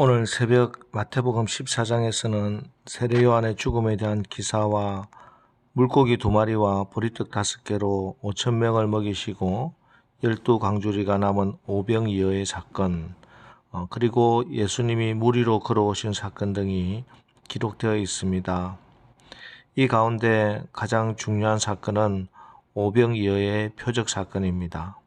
오늘 새벽 마태복음 14장에서는 세례 요한의 죽음에 대한 기사와 물고기 2마리와 보리떡 5개로 5,000명을 먹이시고 12광주리가 남은 오병이어의 사건, 그리고 예수님이 물 위로 걸어오신 사건 등이 기록되어 있습니다. 이 가운데 가장 중요한 사건은 오병이어의 표적 사건입니다.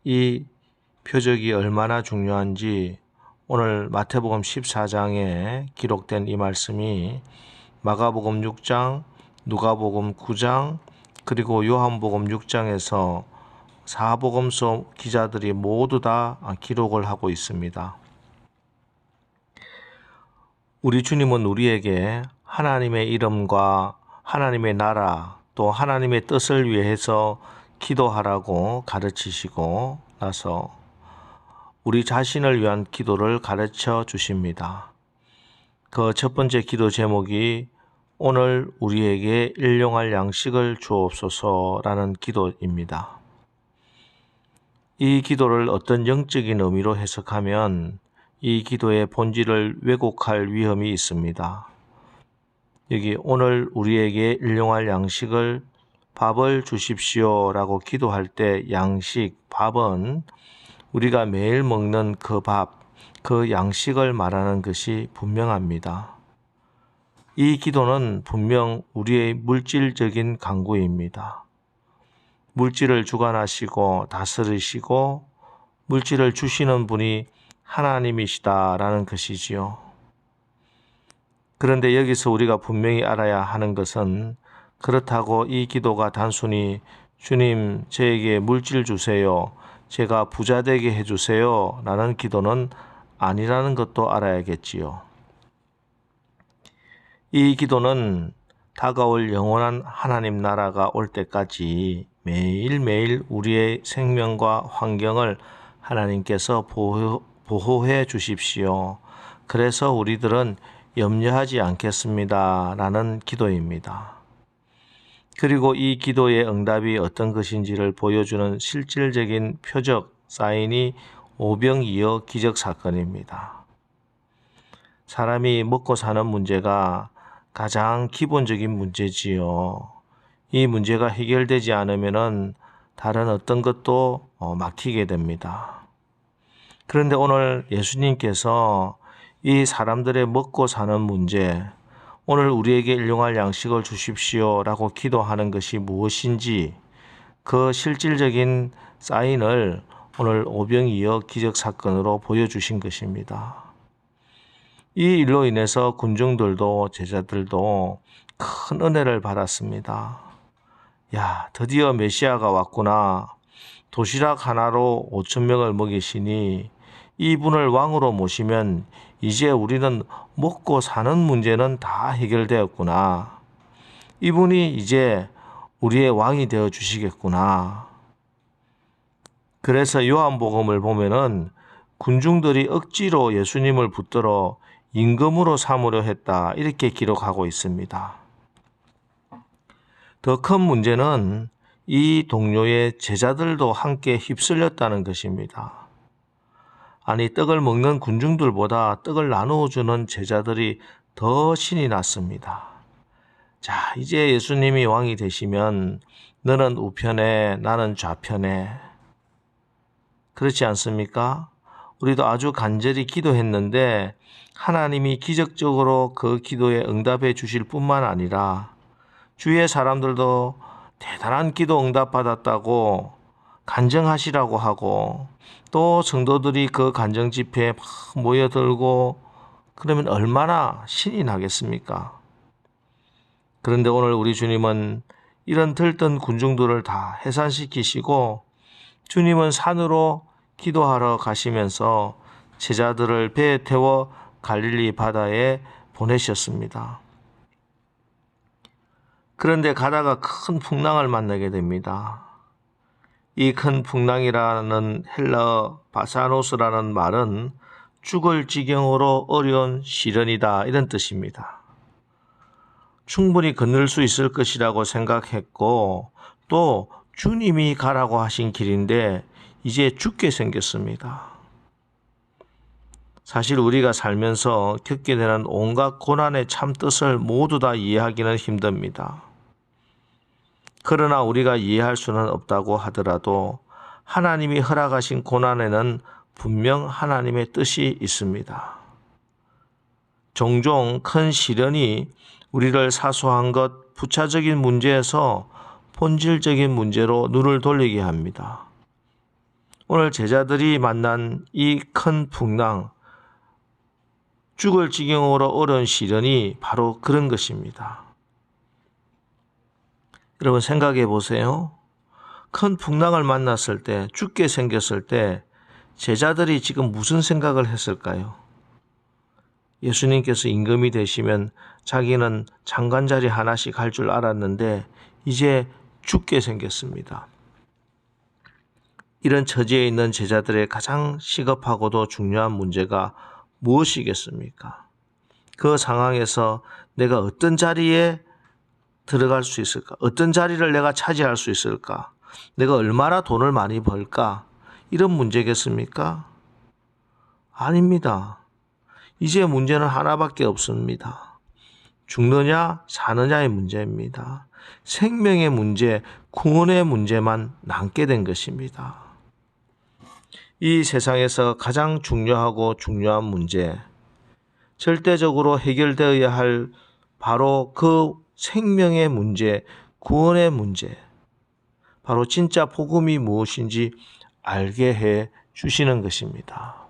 이 표적이 얼마나 중요한지 오늘 마태복음 14장에 기록된 이 말씀이 마가복음 6장, 누가복음 9장, 그리고 요한복음 6장에서 사복음서 기자들이 모두 다 기록을 하고 있습니다. 우리 주님은 우리에게 하나님의 이름과 하나님의 나라 또 하나님의 뜻을 위해서 기도하라고 가르치시고 나서 우리 자신을 위한 기도를 가르쳐 주십니다. 그 첫 번째 기도 제목이 오늘 우리에게 일용할 양식을 주옵소서라는 기도입니다. 이 기도를 어떤 영적인 의미로 해석하면 이 기도의 본질을 왜곡할 위험이 있습니다. 여기 오늘 우리에게 일용할 양식을 밥을 주십시오라고 기도할 때 양식, 밥은 우리가 매일 먹는 그 밥, 그 양식을 말하는 것이 분명합니다. 이 기도는 분명 우리의 물질적인 간구입니다. 물질을 주관하시고 다스리시고 물질을 주시는 분이 하나님이시다라는 것이지요. 그런데 여기서 우리가 분명히 알아야 하는 것은 그렇다고 이 기도가 단순히 주님 저에게 물질 주세요, 제가 부자 되게 해주세요 라는 기도는 아니라는 것도 알아야겠지요. 이 기도는 다가올 영원한 하나님 나라가 올 때까지 매일매일 우리의 생명과 환경을 하나님께서 보호해 주십시오. 그래서 우리들은 염려하지 않겠습니다 라는 기도입니다. 그리고 이 기도의 응답이 어떤 것인지를 보여주는 실질적인 표적, 사인이 오병이어 기적 사건입니다. 사람이 먹고 사는 문제가 가장 기본적인 문제지요. 이 문제가 해결되지 않으면 다른 어떤 것도 막히게 됩니다. 그런데 오늘 예수님께서 이 사람들의 먹고 사는 문제, 오늘 우리에게 일용할 양식을 주십시오 라고 기도하는 것이 무엇인지 그 실질적인 사인을 오늘 오병이어 기적사건으로 보여주신 것입니다. 이 일로 인해서 군중들도 제자들도 큰 은혜를 받았습니다. 야, 드디어 메시아가 왔구나. 도시락 하나로 5,000명을 먹이시니 이분을 왕으로 모시면 이제 우리는 먹고 사는 문제는 다 해결되었구나. 이분이 이제 우리의 왕이 되어 주시겠구나. 그래서 요한복음을 보면은 군중들이 억지로 예수님을 붙들어 임금으로 삼으려 했다, 이렇게 기록하고 있습니다. 더 큰 문제는 이 동료의 제자들도 함께 휩쓸렸다는 것입니다. 아니, 떡을 먹는 군중들보다 떡을 나누어 주는 제자들이 더 신이 났습니다. 자, 이제 예수님이 왕이 되시면 너는 우편에 나는 좌편에, 그렇지 않습니까? 우리도 아주 간절히 기도했는데 하나님이 기적적으로 그 기도에 응답해 주실 뿐만 아니라 주위의 사람들도 대단한 기도 응답 받았다고 간증하시라고 하고 또 성도들이 그 간증 집회에 막 모여들고 그러면 얼마나 신이 나겠습니까? 그런데 오늘 우리 주님은 이런 들뜬 군중들을 다 해산시키시고 주님은 산으로 기도하러 가시면서 제자들을 배에 태워 갈릴리 바다에 보내셨습니다. 그런데 가다가 큰 풍랑을 만나게 됩니다. 이 큰 풍랑이라는 헬라어 바사노스라는 말은 죽을 지경으로 어려운 시련이다, 이런 뜻입니다. 충분히 건널 수 있을 것이라고 생각했고 또 주님이 가라고 하신 길인데 이제 죽게 생겼습니다. 사실 우리가 살면서 겪게 되는 온갖 고난의 참뜻을 모두 다 이해하기는 힘듭니다. 그러나 우리가 이해할 수는 없다고 하더라도 하나님이 허락하신 고난에는 분명 하나님의 뜻이 있습니다. 종종 큰 시련이 우리를 사소한 것, 부차적인 문제에서 본질적인 문제로 눈을 돌리게 합니다. 오늘 제자들이 만난 이 큰 풍랑, 죽을 지경으로 어려운 시련이 바로 그런 것입니다. 여러분 생각해 보세요. 큰 풍랑을 만났을 때, 죽게 생겼을 때 제자들이 지금 무슨 생각을 했을까요? 예수님께서 임금이 되시면 자기는 장관 자리 하나씩 할 줄 알았는데 이제 죽게 생겼습니다. 이런 처지에 있는 제자들의 가장 시급하고도 중요한 문제가 무엇이겠습니까? 그 상황에서 내가 어떤 자리에 들어갈 수 있을까? 어떤 자리를 내가 차지할 수 있을까? 내가 얼마나 돈을 많이 벌까? 이런 문제겠습니까? 아닙니다. 이제 문제는 하나밖에 없습니다. 죽느냐 사느냐의 문제입니다. 생명의 문제, 구원의 문제만 남게 된 것입니다. 이 세상에서 가장 중요한 문제, 절대적으로 해결되어야 할 바로 그 생명의 문제, 구원의 문제, 바로 진짜 복음이 무엇인지 알게 해 주시는 것입니다.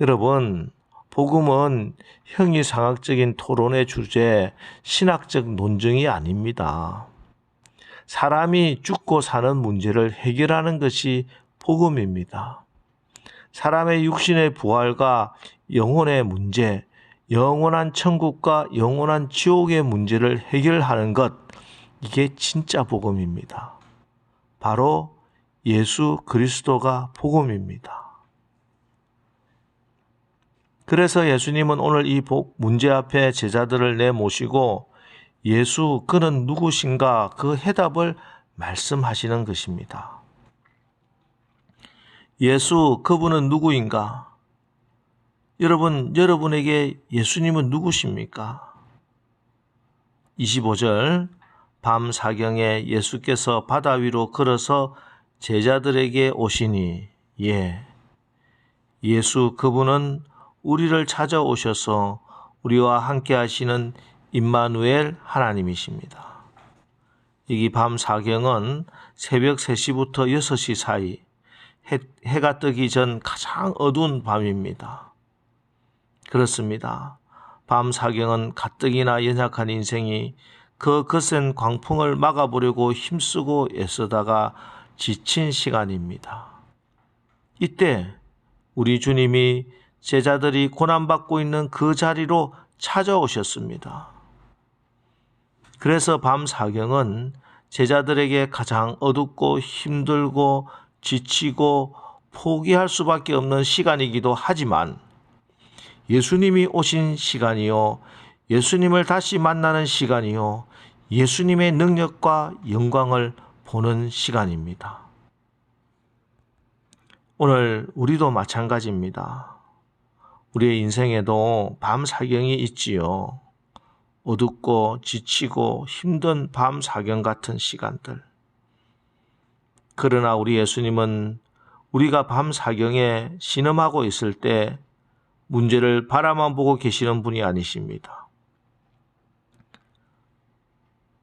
여러분, 복음은 형이상학적인 토론의 주제, 신학적 논증이 아닙니다. 사람이 죽고 사는 문제를 해결하는 것이 복음입니다. 사람의 육신의 부활과 영혼의 문제, 영원한 천국과 영원한 지옥의 문제를 해결하는 것, 이게 진짜 복음입니다. 바로 예수 그리스도가 복음입니다. 그래서 예수님은 오늘 이 문제 앞에 제자들을 내모시고 예수 그는 누구신가 그 해답을 말씀하시는 것입니다. 예수 그분은 누구인가? 여러분에게 예수님은 누구십니까? 25절 밤 사경에 예수께서 바다 위로 걸어서 제자들에게 오시니 예수 그분은 우리를 찾아오셔서 우리와 함께 하시는 임마누엘 하나님이십니다. 여기 밤 사경은 새벽 3시부터 6시 사이 해가 뜨기 전 가장 어두운 밤입니다. 그렇습니다. 밤 사경은 가뜩이나 연약한 인생이 그 거센 광풍을 막아보려고 힘쓰고 애쓰다가 지친 시간입니다. 이때 우리 주님이 제자들이 고난받고 있는 그 자리로 찾아오셨습니다. 그래서 밤 사경은 제자들에게 가장 어둡고 힘들고 지치고 포기할 수밖에 없는 시간이기도 하지만 예수님이 오신 시간이요, 예수님을 다시 만나는 시간이요, 예수님의 능력과 영광을 보는 시간입니다. 오늘 우리도 마찬가지입니다. 우리의 인생에도 밤 사경이 있지요. 어둡고 지치고 힘든 밤 사경 같은 시간들. 그러나 우리 예수님은 우리가 밤 사경에 신음하고 있을 때 문제를 바라만 보고 계시는 분이 아니십니다.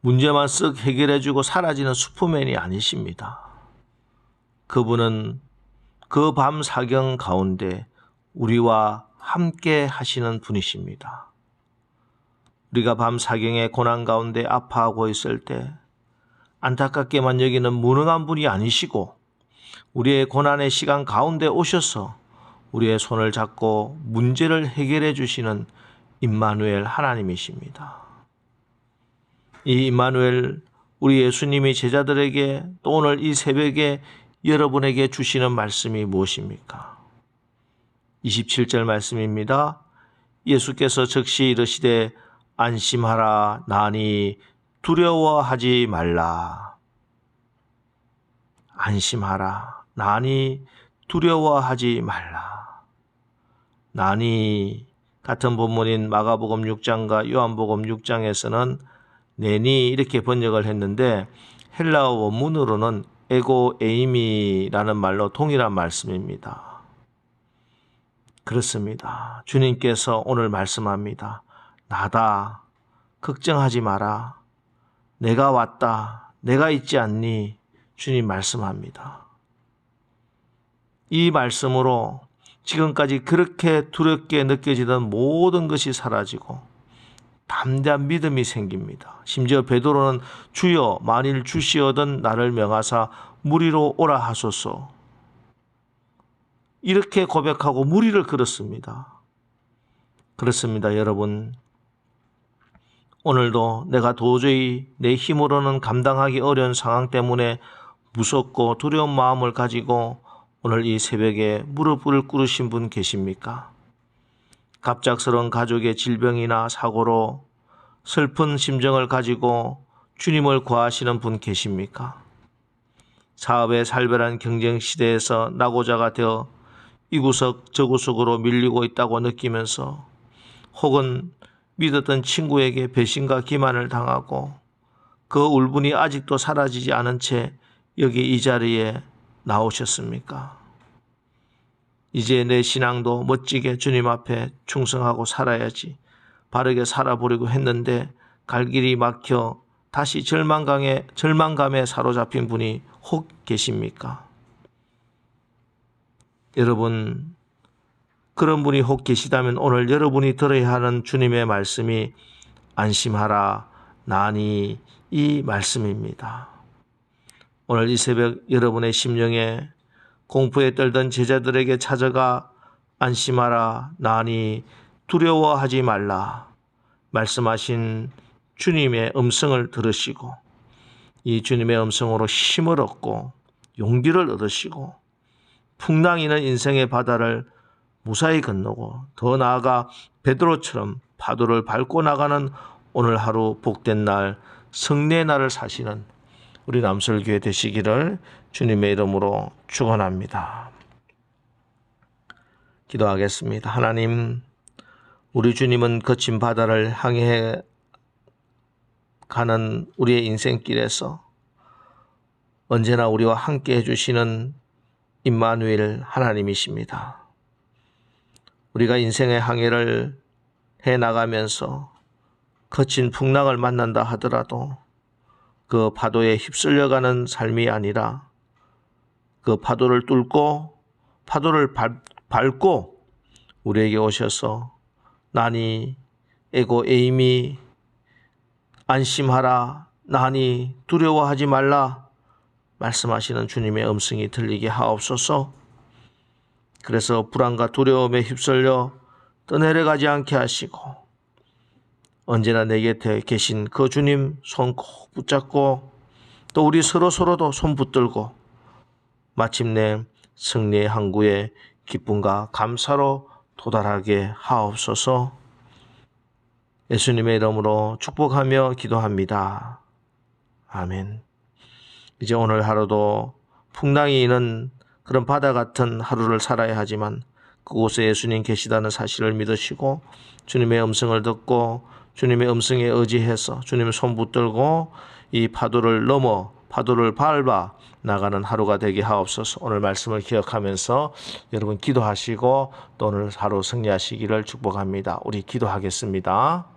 문제만 쓱 해결해주고 사라지는 슈퍼맨이 아니십니다. 그분은 그 밤 사경 가운데 우리와 함께 하시는 분이십니다. 우리가 밤 사경의 고난 가운데 아파하고 있을 때 안타깝게만 여기는 무능한 분이 아니시고 우리의 고난의 시간 가운데 오셔서 우리의 손을 잡고 문제를 해결해 주시는 임마누엘 하나님이십니다. 이 임마누엘, 우리 예수님이 제자들에게 또 오늘 이 새벽에 여러분에게 주시는 말씀이 무엇입니까? 27절 말씀입니다. 예수께서 즉시 이르시되 안심하라 나니 두려워하지 말라. 안심하라 나니 두려워하지 말라. 나니, 같은 본문인 마가복음 6장과 요한복음 6장에서는 내니 이렇게 번역을 했는데 헬라어 원문으로는 에고 에이미라는 말로 동일한 말씀입니다. 그렇습니다. 주님께서 오늘 말씀합니다. 나다. 걱정하지 마라. 내가 왔다. 내가 있지 않니? 주님 말씀합니다. 이 말씀으로 지금까지 그렇게 두렵게 느껴지던 모든 것이 사라지고 담대한 믿음이 생깁니다. 심지어 베드로는 주여 만일 주시어든 나를 명하사 무리로 오라 하소서. 이렇게 고백하고 무리를 걸었습니다. 그렇습니다, 여러분. 오늘도 내가 도저히 내 힘으로는 감당하기 어려운 상황 때문에 무섭고 두려운 마음을 가지고 오늘 이 새벽에 무릎을 꿇으신 분 계십니까? 갑작스러운 가족의 질병이나 사고로 슬픈 심정을 가지고 주님을 구하시는 분 계십니까? 사업의 살벌한 경쟁 시대에서 낙오자가 되어 이구석 저구석으로 밀리고 있다고 느끼면서 혹은 믿었던 친구에게 배신과 기만을 당하고 그 울분이 아직도 사라지지 않은 채 여기 이 자리에 나오셨습니까? 이제 내 신앙도 멋지게 주님 앞에 충성하고 살아야지 바르게 살아보려고 했는데 갈 길이 막혀 다시 절망감에 사로잡힌 분이 혹 계십니까? 여러분, 그런 분이 혹 계시다면 오늘 여러분이 들어야 하는 주님의 말씀이 안심하라 나니 이 말씀입니다. 오늘 이 새벽 여러분의 심령에 공포에 떨던 제자들에게 찾아가 안심하라 나니 두려워하지 말라 말씀하신 주님의 음성을 들으시고 이 주님의 음성으로 힘을 얻고 용기를 얻으시고 풍랑이는 인생의 바다를 무사히 건너고 더 나아가 베드로처럼 파도를 밟고 나가는 오늘 하루 복된 날 승리의 날을 사시는 우리 남설교회 되시기를 주님의 이름으로 축원합니다. 기도하겠습니다. 하나님, 우리 주님은 거친 바다를 향해 가는 우리의 인생길에서 언제나 우리와 함께 해주시는 임마누엘 하나님이십니다. 우리가 인생의 항해를 해나가면서 거친 풍랑을 만난다 하더라도 그 파도에 휩쓸려가는 삶이 아니라 그 파도를 뚫고 파도를 밟고 우리에게 오셔서 나니 에고 에이미 안심하라 나니 두려워하지 말라 말씀하시는 주님의 음성이 들리게 하옵소서. 그래서 불안과 두려움에 휩쓸려 떠내려가지 않게 하시고 언제나 내 곁에 계신 그 주님 손 꼭 붙잡고 또 우리 서로도 손 붙들고 마침내 승리의 항구에 기쁨과 감사로 도달하게 하옵소서. 예수님의 이름으로 축복하며 기도합니다. 아멘. 이제 오늘 하루도 풍랑이 있는 그런 바다 같은 하루를 살아야 하지만 그곳에 예수님 계시다는 사실을 믿으시고 주님의 음성을 듣고 주님의 음성에 의지해서 주님의 손 붙들고 이 파도를 넘어 파도를 밟아 나가는 하루가 되게 하옵소서. 오늘 말씀을 기억하면서 여러분 기도하시고 또 오늘 하루 승리하시기를 축복합니다. 우리 기도하겠습니다.